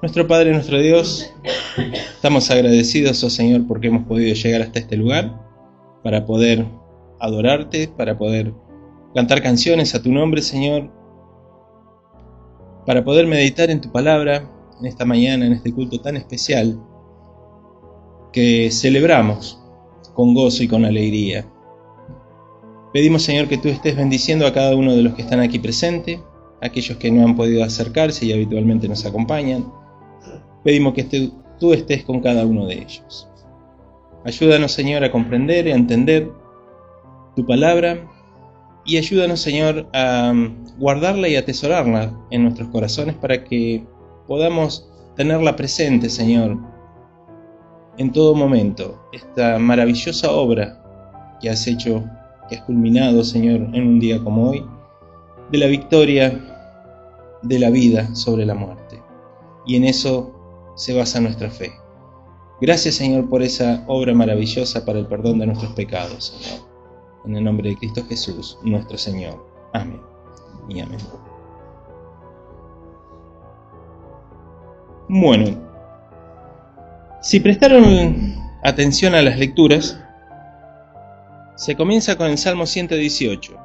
Nuestro Padre, nuestro Dios, estamos agradecidos, oh Señor, porque hemos podido llegar hasta este lugar para poder adorarte, para poder cantar canciones a tu nombre, Señor, para poder meditar en tu palabra en esta mañana, en este culto tan especial que celebramos con gozo y con alegría. Pedimos, Señor, que tú estés bendiciendo a cada uno de los que están aquí presentes, aquellos que no han podido acercarse y habitualmente nos acompañan. Pedimos que tú estés con cada uno de ellos. Ayúdanos, Señor, a comprender y a entender tu palabra y ayúdanos, Señor, a guardarla y atesorarla en nuestros corazones para que podamos tenerla presente, Señor, en todo momento. Esta maravillosa obra que has hecho, que has culminado, Señor, en un día como hoy, de la victoria de la vida sobre la muerte. Y en eso se basa nuestra fe. Gracias, Señor, por esa obra maravillosa para el perdón de nuestros pecados, Señor. En el nombre de Cristo Jesús, nuestro Señor. Amén y amén. Bueno, si prestaron atención a las lecturas, se comienza con el Salmo 118.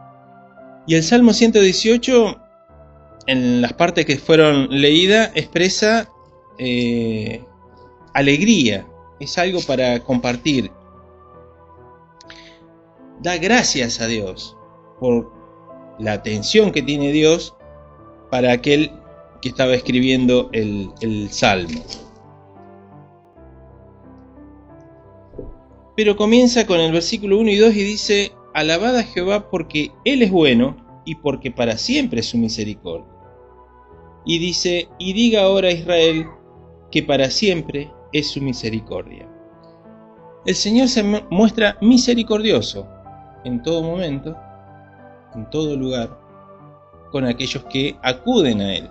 Y el Salmo 118, en las partes que fueron leídas, expresa alegría, es algo para compartir. Da gracias a Dios por la atención que tiene Dios para aquel que estaba escribiendo el Salmo. Pero comienza con el versículo 1 y 2 y dice: alabad a Jehová porque Él es bueno y porque para siempre es su misericordia. Y dice: y diga ahora Israel que para siempre es su misericordia. El Señor se muestra misericordioso en todo momento, en todo lugar, con aquellos que acuden a Él.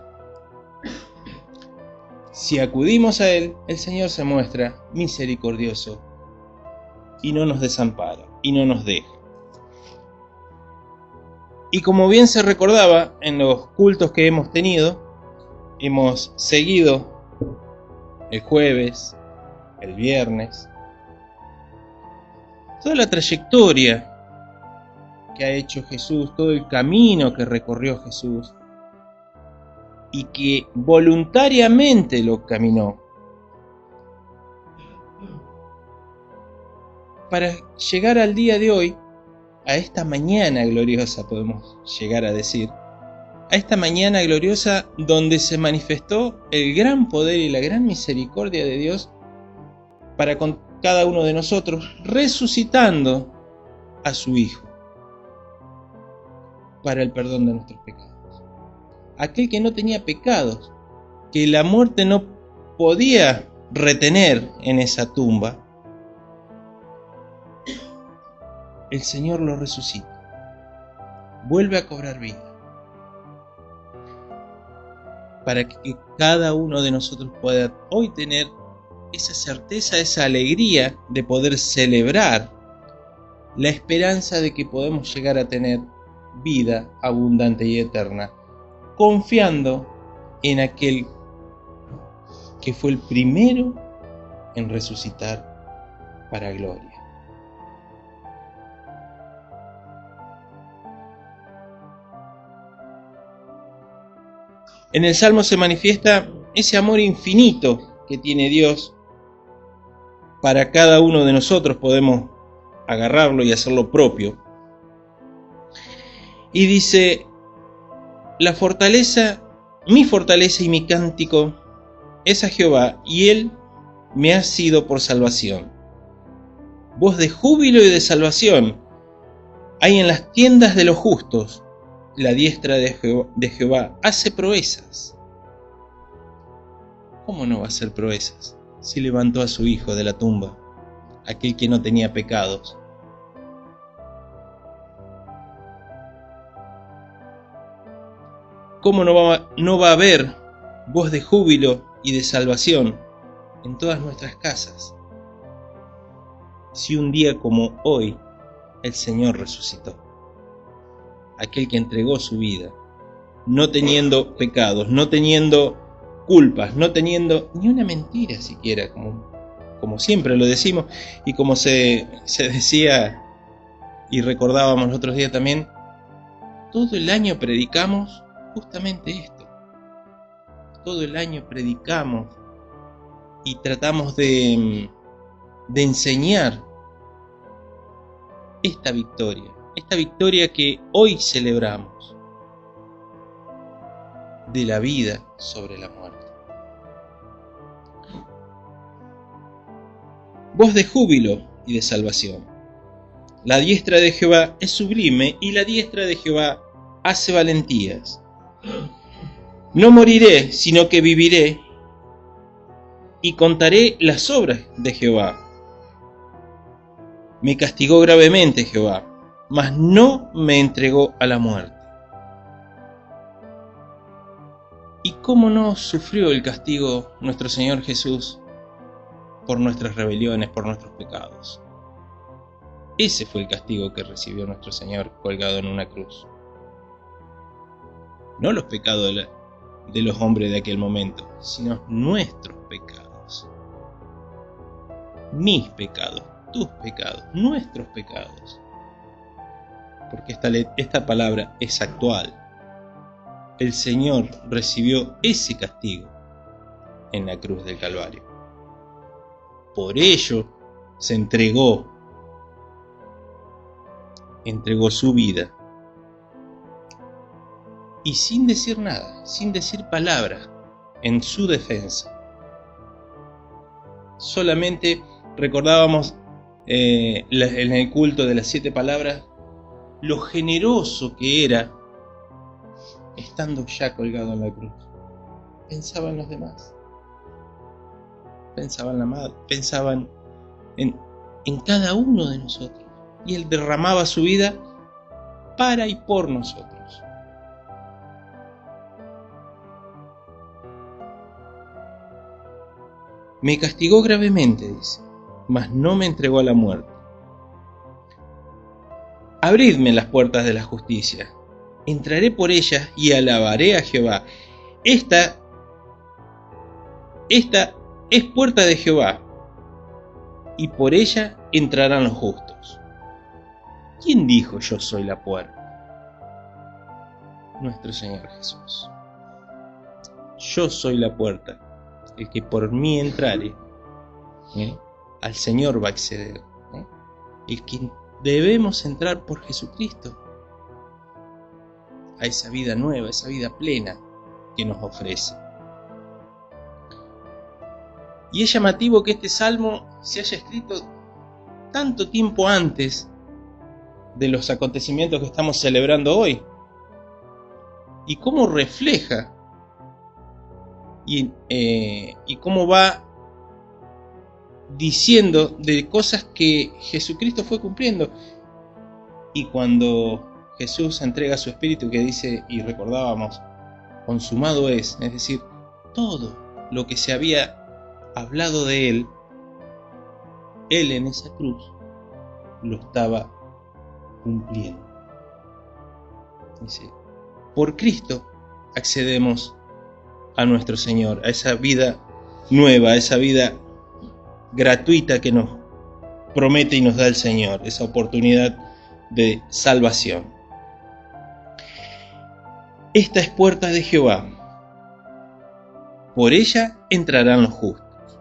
Si acudimos a Él, el Señor se muestra misericordioso y no nos desampara y no nos deja. Y como bien se recordaba en los cultos que hemos tenido, hemos seguido el jueves, el viernes, toda la trayectoria que ha hecho Jesús, todo el camino que recorrió Jesús y que voluntariamente lo caminó para llegar al día de hoy, a esta mañana gloriosa, podemos llegar a decir, a esta mañana gloriosa donde se manifestó el gran poder y la gran misericordia de Dios para con cada uno de nosotros, resucitando a su Hijo para el perdón de nuestros pecados. Aquel que no tenía pecados, que la muerte no podía retener en esa tumba, el Señor lo resucita, vuelve a cobrar vida, para que cada uno de nosotros pueda hoy tener esa certeza, esa alegría de poder celebrar la esperanza de que podemos llegar a tener vida abundante y eterna, confiando en aquel que fue el primero en resucitar para gloria. En el Salmo se manifiesta ese amor infinito que tiene Dios para cada uno de nosotros. Podemos agarrarlo y hacerlo propio. Y dice: la fortaleza, mi fortaleza y mi cántico es a Jehová, y Él me ha sido por salvación. Voz de júbilo y de salvación hay en las tiendas de los justos. La diestra de Jehová hace proezas. ¿Cómo no va a hacer proezas si levantó a su Hijo de la tumba, aquel que no tenía pecados? ¿Cómo no va a haber voz de júbilo y de salvación en todas nuestras casas si un día como hoy el Señor resucitó? Aquel que entregó su vida, no teniendo pecados, no teniendo culpas, no teniendo ni una mentira siquiera, como siempre lo decimos, y como se decía y recordábamos el otro día también, todo el año predicamos justamente esto. Todo el año predicamos y tratamos de enseñar esta victoria que hoy celebramos, de la vida sobre la muerte. Voz de júbilo y de salvación. La diestra de Jehová es sublime y la diestra de Jehová hace valentías. No moriré, sino que viviré y contaré las obras de Jehová. Me castigó gravemente Jehová, mas no me entregó a la muerte. ¿Y cómo no sufrió el castigo nuestro Señor Jesús por nuestras rebeliones, por nuestros pecados? Ese fue el castigo que recibió nuestro Señor colgado en una cruz. No los pecados de los hombres de aquel momento, sino nuestros pecados. Mis pecados, tus pecados, nuestros pecados. Porque esta palabra es actual. El Señor recibió ese castigo en la cruz del Calvario. Por ello se entregó su vida. Y sin decir nada, sin decir palabra en su defensa. Solamente recordábamos en el culto de las 7 palabras lo generoso que era estando ya colgado en la cruz. Pensaba en los demás. Pensaba en la madre. Pensaban en cada uno de nosotros. Y Él derramaba su vida para y por nosotros. Me castigó gravemente, dice, mas no me entregó a la muerte. Abridme las puertas de la justicia. Entraré por ellas y alabaré a Jehová. Esta es puerta de Jehová, y por ella entrarán los justos. ¿Quién dijo yo soy la puerta? Nuestro Señor Jesús. Yo soy la puerta. El que por mí entrare, al Señor va a acceder. El que debemos entrar por Jesucristo a esa vida nueva, esa vida plena que nos ofrece. Y es llamativo que este salmo se haya escrito tanto tiempo antes de los acontecimientos que estamos celebrando hoy. Y cómo refleja y cómo va diciendo de cosas que Jesucristo fue cumpliendo. Y cuando Jesús entrega su espíritu, que dice, y recordábamos, consumado es decir, todo lo que se había hablado de Él en esa cruz lo estaba cumpliendo. Dice, por Cristo accedemos a nuestro Señor, a esa vida nueva, a esa vida gratuita que nos promete y nos da el Señor, esa oportunidad de salvación. Esta es puerta de Jehová, por ella entrarán los justos.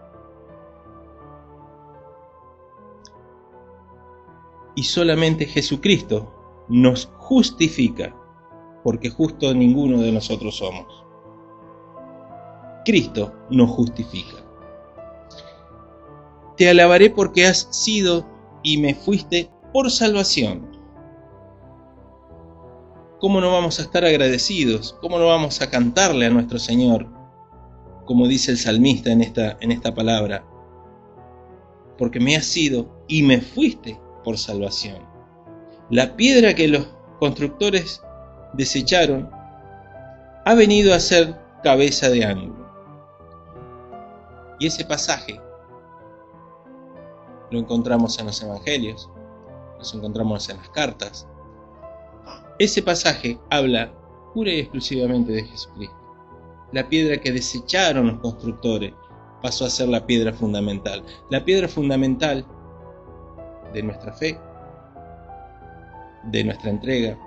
Y solamente Jesucristo nos justifica, porque justo ninguno de nosotros somos. Cristo nos justifica. Te alabaré porque has sido y me fuiste por salvación. ¿Cómo no vamos a estar agradecidos? ¿Cómo no vamos a cantarle a nuestro Señor? Como dice el salmista en esta palabra. Porque me has sido y me fuiste por salvación. La piedra que los constructores desecharon ha venido a ser cabeza de ángulo. Y ese pasaje lo encontramos en los evangelios, los encontramos en las cartas. Ese pasaje habla pura y exclusivamente de Jesucristo. La piedra que desecharon los constructores pasó a ser la piedra fundamental. La piedra fundamental de nuestra fe, de nuestra entrega,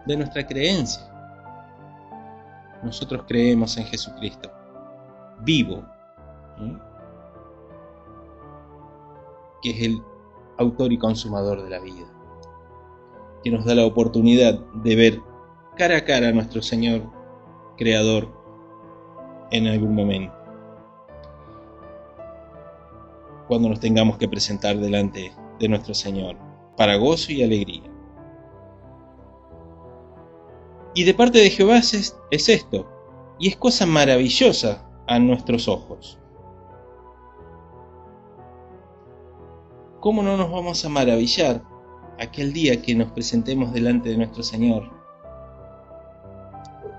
de nuestra creencia. Nosotros creemos en Jesucristo, vivo, que es el autor y consumador de la vida, que nos da la oportunidad de ver cara a cara a nuestro Señor Creador en algún momento, cuando nos tengamos que presentar delante de nuestro Señor, para gozo y alegría. Y de parte de Jehová es esto, y es cosa maravillosa a nuestros ojos. ¿Cómo no nos vamos a maravillar aquel día que nos presentemos delante de nuestro Señor?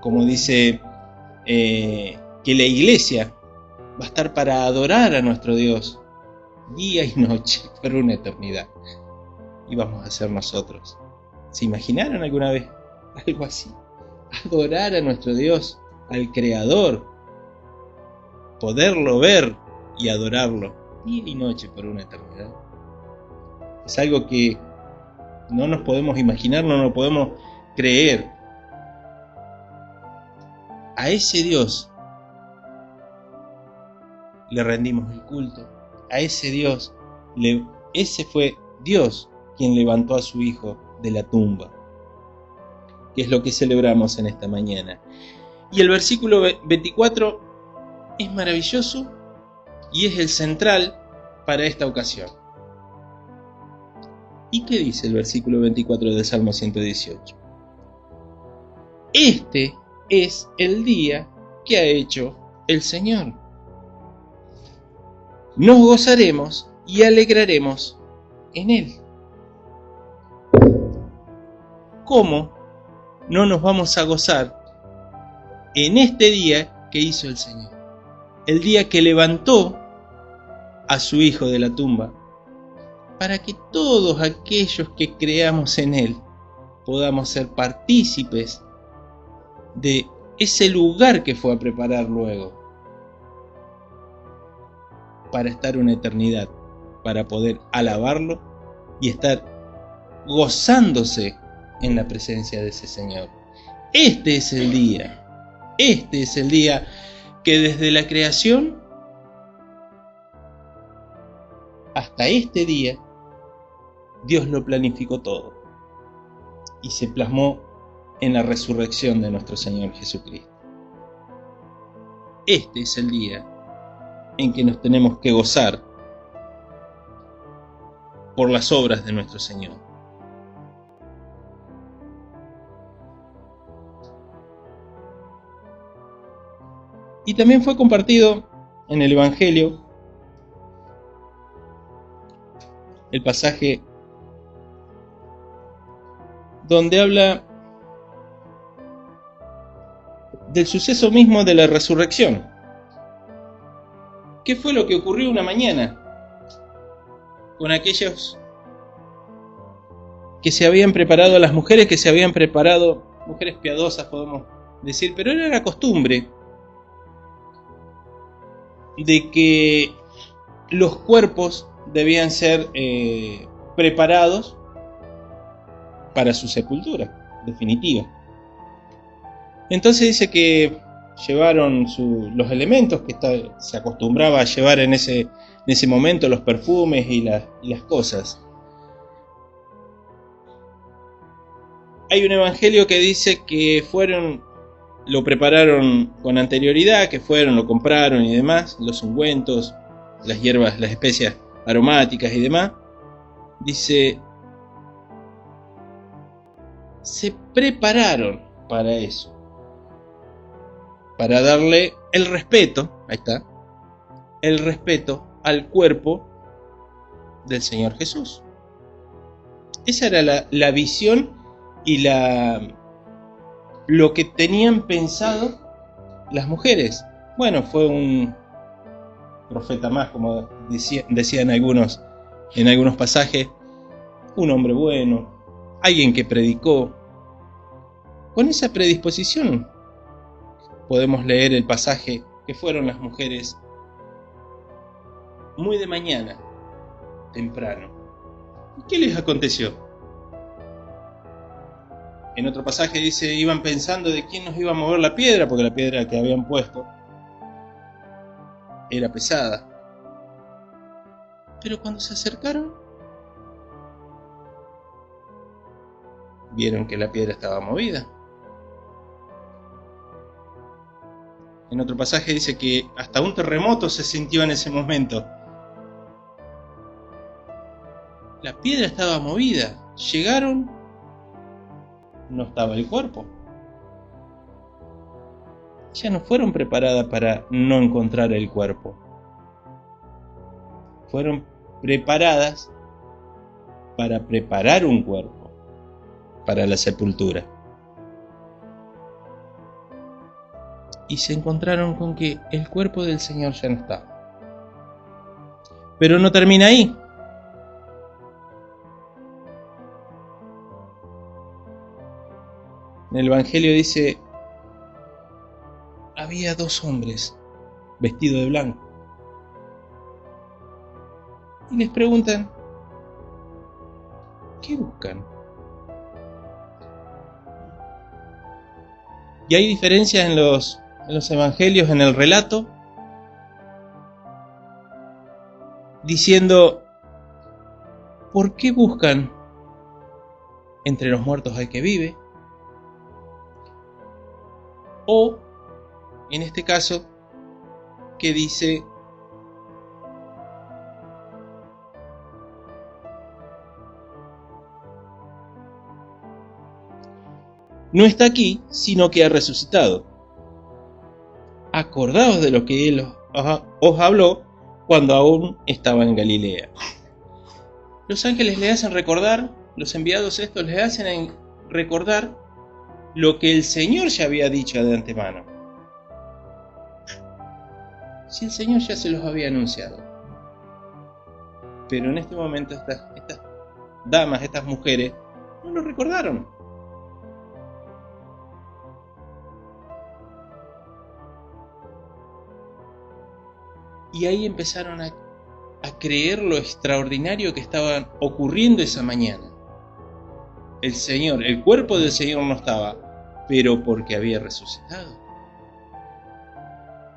Como dice que la iglesia va a estar para adorar a nuestro Dios día y noche por una eternidad. Y vamos a ser nosotros. ¿Se imaginaron alguna vez algo así? Adorar a nuestro Dios, al Creador, poderlo ver y adorarlo día y noche por una eternidad. Es algo que no nos podemos imaginar, no nos podemos creer. A ese Dios le rendimos el culto. A ese Dios, ese fue Dios quien levantó a su Hijo de la tumba, que es lo que celebramos en esta mañana. Y el versículo 24 es maravilloso y es el central para esta ocasión. ¿Y qué dice el versículo 24 del Salmo 118? Este es el día que ha hecho el Señor. Nos gozaremos y alegraremos en Él. ¿Cómo no nos vamos a gozar en este día que hizo el Señor? El día que levantó a su Hijo de la tumba, para que todos aquellos que creamos en Él podamos ser partícipes de ese lugar que fue a preparar luego, para estar una eternidad, para poder alabarlo y estar gozándose en la presencia de ese Señor. Este es el día que desde la creación hasta este día Dios lo planificó todo y se plasmó en la resurrección de nuestro Señor Jesucristo. Este es el día en que nos tenemos que gozar por las obras de nuestro Señor. Y también fue compartido en el Evangelio el pasaje donde habla del suceso mismo de la resurrección. ¿Qué fue lo que ocurrió una mañana con aquellos que se habían preparado, las mujeres que se habían preparado, mujeres piadosas podemos decir, pero era la costumbre de que los cuerpos debían ser preparados para su sepultura definitiva? Entonces dice que llevaron los elementos que se acostumbraba a llevar en ese momento, los perfumes y las cosas. Hay un evangelio que dice que lo prepararon con anterioridad, que lo compraron y demás, los ungüentos, las hierbas, las especias aromáticas y demás. Dice, se prepararon para eso, para darle el respeto, ahí está, el respeto al cuerpo del Señor Jesús. Esa era la visión y lo que tenían pensado las mujeres. Bueno, fue un profeta más, como decían algunos en algunos pasajes, un hombre bueno, alguien que predicó con esa predisposición podemos leer el pasaje que fueron las mujeres muy de mañana, temprano. ¿Y qué les aconteció? En otro pasaje dice, iban pensando de quién nos iba a mover la piedra, porque la piedra que habían puesto era pesada. Pero cuando se acercaron, vieron que la piedra estaba movida. En otro pasaje dice que hasta un terremoto se sintió en ese momento. La piedra estaba movida. Llegaron, no estaba el cuerpo. Ya no fueron preparadas para no encontrar el cuerpo. Fueron preparadas para preparar un cuerpo para la sepultura. Y se encontraron con que el cuerpo del Señor ya no estaba. Pero no termina ahí. En el Evangelio dice, había dos hombres vestidos de blanco. Y les preguntan, ¿qué buscan? Y hay diferencias en los evangelios, en el relato, diciendo, ¿por qué buscan entre los muertos al que vive? O, en este caso, que dice, no está aquí, sino que ha resucitado. Acordaos de lo que Él os habló cuando aún estaba en Galilea. Los ángeles le hacen recordar, los enviados estos les hacen recordar lo que el Señor ya había dicho de antemano. Si el Señor ya se los había anunciado. Pero en este momento estas damas, estas mujeres, no lo recordaron. Y ahí empezaron a creer lo extraordinario que estaba ocurriendo esa mañana. El Señor, el cuerpo del Señor no estaba, pero porque había resucitado.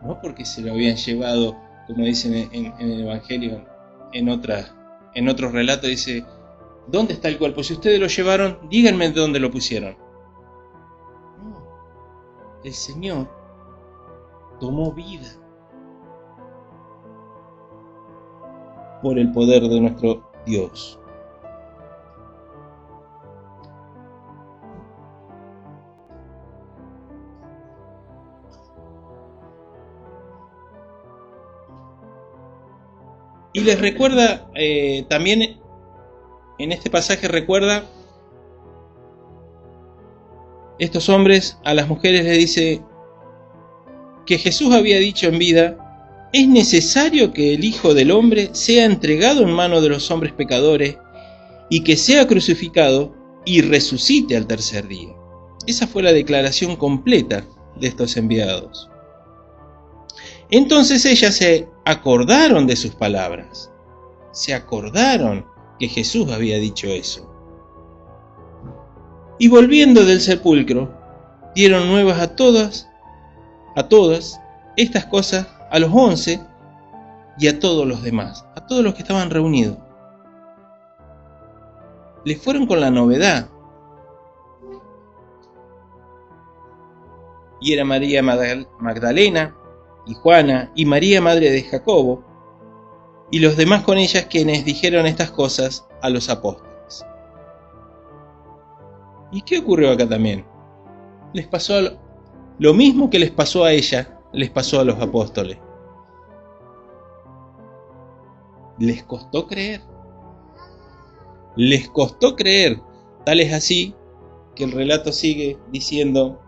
No porque se lo habían llevado, como dicen en el Evangelio, en otros relatos dice, ¿dónde está el cuerpo? Si ustedes lo llevaron, díganme dónde lo pusieron. No, el Señor tomó vida por el poder de nuestro Dios. Y les recuerda, también en este pasaje recuerda, estos hombres a las mujeres les dice que Jesús había dicho en vida, es necesario que el Hijo del Hombre sea entregado en manos de los hombres pecadores y que sea crucificado y resucite al tercer día. Esa fue la declaración completa de estos enviados. Entonces ellas se acordaron de sus palabras. Se acordaron que Jesús había dicho eso. Y volviendo del sepulcro, dieron nuevas a todas estas cosas a los 11 y a todos los demás, a todos los que estaban reunidos. Les fueron con la novedad. Y era María Magdalena, y Juana, y María madre de Jacobo, y los demás con ellas quienes dijeron estas cosas a los apóstoles. ¿Y qué ocurrió acá también? Les pasó lo mismo que les pasó a ella, les pasó a los apóstoles. Les costó creer. Les costó creer. Tal es así que el relato sigue diciendo,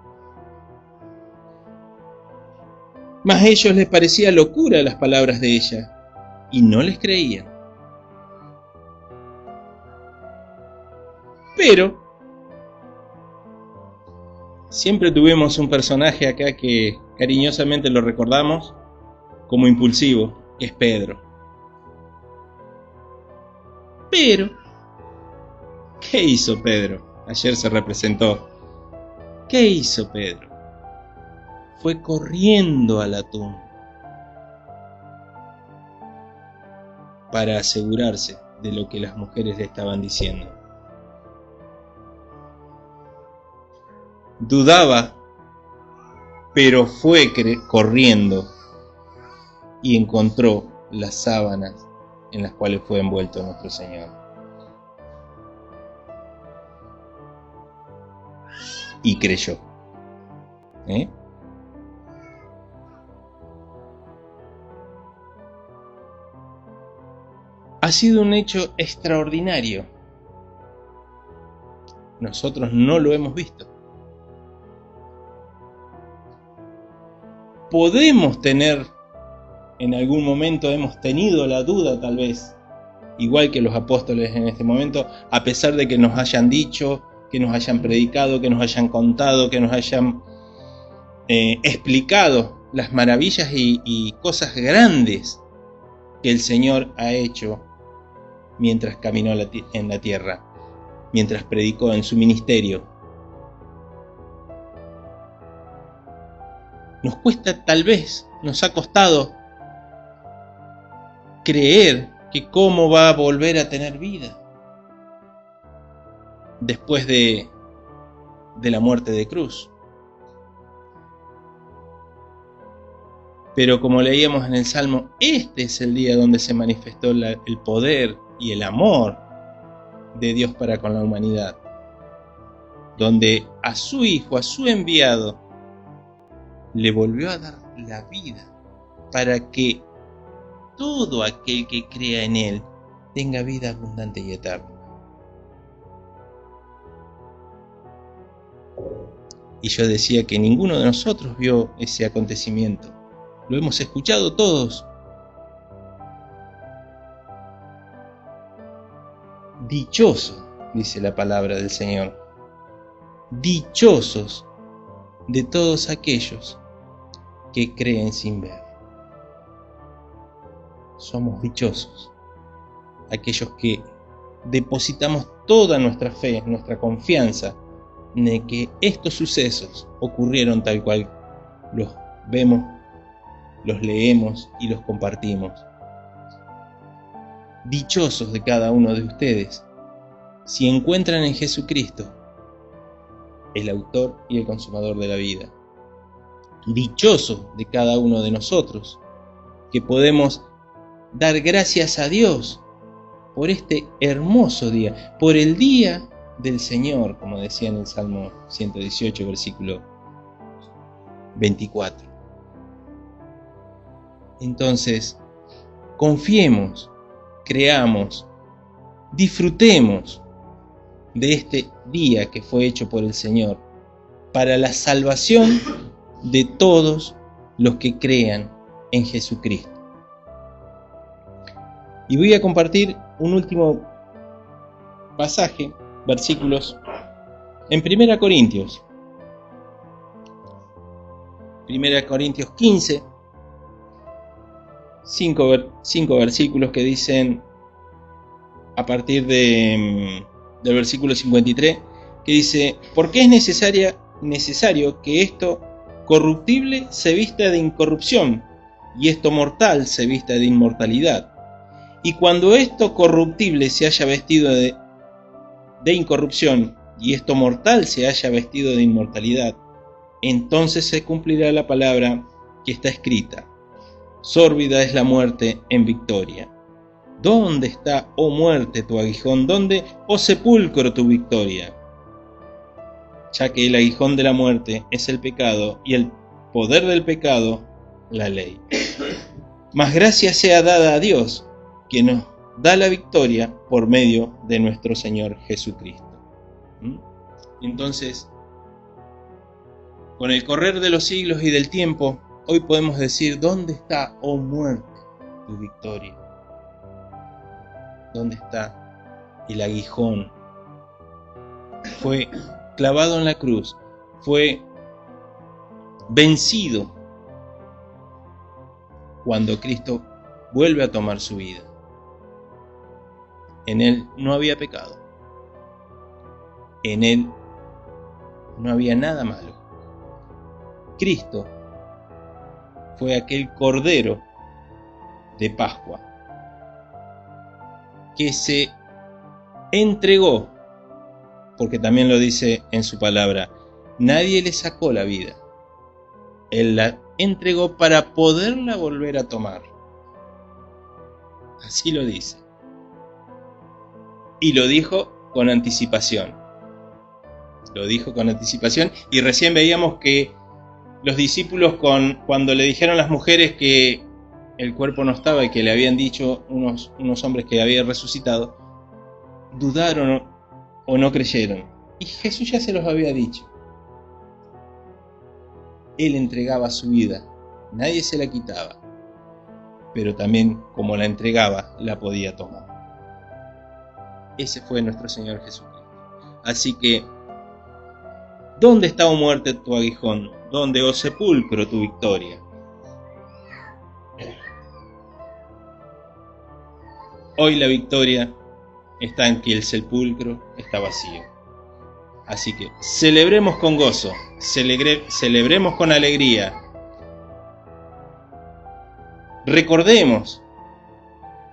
mas a ellos les parecía locura las palabras de ella, y no les creían. Pero siempre tuvimos un personaje acá que cariñosamente lo recordamos como impulsivo, que es Pedro. Pero, ¿qué hizo Pedro? Ayer se representó. ¿Qué hizo Pedro? Fue corriendo a la tumba para asegurarse de lo que las mujeres le estaban diciendo. Dudaba, pero fue corriendo y encontró las sábanas en las cuales fue envuelto nuestro Señor. Y creyó. Ha sido un hecho extraordinario. Nosotros no lo hemos visto. Podemos tener, en algún momento hemos tenido la duda tal vez, igual que los apóstoles en este momento, a pesar de que nos hayan dicho, que nos hayan predicado, que nos hayan contado, que nos hayan explicado las maravillas y cosas grandes que el Señor ha hecho mientras caminó en la tierra, mientras predicó en su ministerio. Nos cuesta, tal vez, nos ha costado creer que cómo va a volver a tener vida después de la muerte de cruz. Pero como leíamos en el Salmo, este es el día donde se manifestó el poder y el amor de Dios para con la humanidad, donde a su Hijo, a su enviado, le volvió a dar la vida para que todo aquel que crea en Él tenga vida abundante y eterna. Y yo decía que ninguno de nosotros vio ese acontecimiento. Lo hemos escuchado todos. Dichoso, dice la palabra del Señor. Dichosos de todos aquellos que creen sin ver. Somos dichosos, aquellos que depositamos toda nuestra fe, nuestra confianza en que estos sucesos ocurrieron tal cual los vemos, los leemos y los compartimos. Dichosos de cada uno de ustedes si encuentran en Jesucristo el autor y el consumador de la vida. Dichosos de cada uno de nosotros que podemos dar gracias a Dios por este hermoso día, por el día del Señor, como decía en el Salmo 118, versículo 24. Entonces, confiemos, creamos, disfrutemos de este día que fue hecho por el Señor para la salvación de todos los que crean en Jesucristo. Y voy a compartir un último pasaje, versículos en 1 Corintios. 1 Corintios 15, 5 versículos que dicen, a partir del versículo 53, que dice: porque es necesario que esto corruptible se vista de incorrupción, y esto mortal se vista de inmortalidad. Y cuando esto corruptible se haya vestido de incorrupción, y esto mortal se haya vestido de inmortalidad, entonces se cumplirá la palabra que está escrita: sórbida es la muerte en victoria. ¿Dónde está, oh muerte, tu aguijón? ¿Dónde, oh sepulcro, tu victoria? Ya que el aguijón de la muerte es el pecado, y el poder del pecado, la ley. Mas gracia sea dada a Dios, que nos da la victoria por medio de nuestro Señor Jesucristo. Entonces, con el correr de los siglos y del tiempo, hoy podemos decir: ¿dónde está, oh muerte, tu victoria? ¿Dónde está el aguijón? Fue clavado en la cruz, fue vencido cuando Cristo vuelve a tomar su vida. En Él no había pecado. En Él no había nada malo. Cristo fue aquel Cordero de Pascua que se entregó, porque también lo dice en su palabra, nadie le sacó la vida. Él la entregó para poderla volver a tomar. Así lo dice. Y lo dijo con anticipación. Lo dijo con anticipación y recién veíamos que los discípulos cuando le dijeron las mujeres que el cuerpo no estaba y que le habían dicho unos hombres que había resucitado, dudaron o no creyeron. Y Jesús ya se los había dicho. Él entregaba su vida, nadie se la quitaba, pero también como la entregaba, la podía tomar. Ese fue nuestro Señor Jesucristo. Así que, ¿dónde está, oh muerte, tu aguijón? ¿Dónde, oh sepulcro, tu victoria? Hoy la victoria está en que el sepulcro está vacío. Así que celebremos con gozo, celebremos con alegría. Recordemos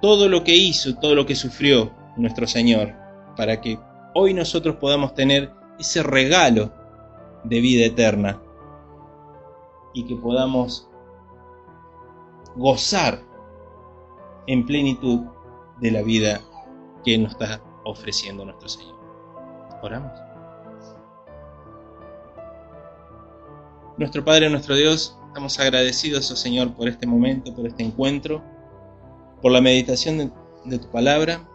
todo lo que hizo, todo lo que sufrió nuestro Señor, para que hoy nosotros podamos tener ese regalo de vida eterna y que podamos gozar en plenitud de la vida que nos está ofreciendo nuestro Señor. Oramos. Nuestro Padre, nuestro Dios, estamos agradecidos, oh Señor, por este momento, por este encuentro, por la meditación de tu palabra.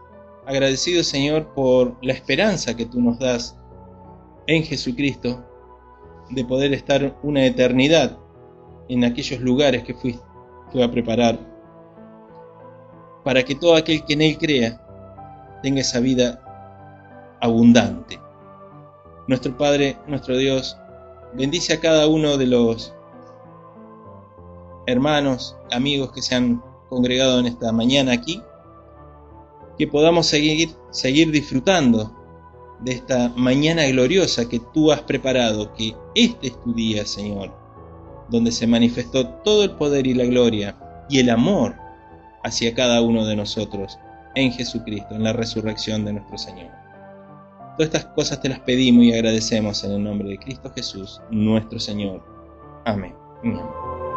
Agradecidos, Señor, por la esperanza que tú nos das en Jesucristo, de poder estar una eternidad en aquellos lugares que fue a preparar, para que todo aquel que en Él crea tenga esa vida abundante. Nuestro Padre, nuestro Dios, bendice a cada uno de los hermanos, amigos que se han congregado en esta mañana aquí, que podamos seguir disfrutando de esta mañana gloriosa que tú has preparado, que este es tu día, Señor, donde se manifestó todo el poder y la gloria y el amor hacia cada uno de nosotros en Jesucristo, en la resurrección de nuestro Señor. Todas estas cosas te las pedimos y agradecemos en el nombre de Cristo Jesús, nuestro Señor. Amén. Amén.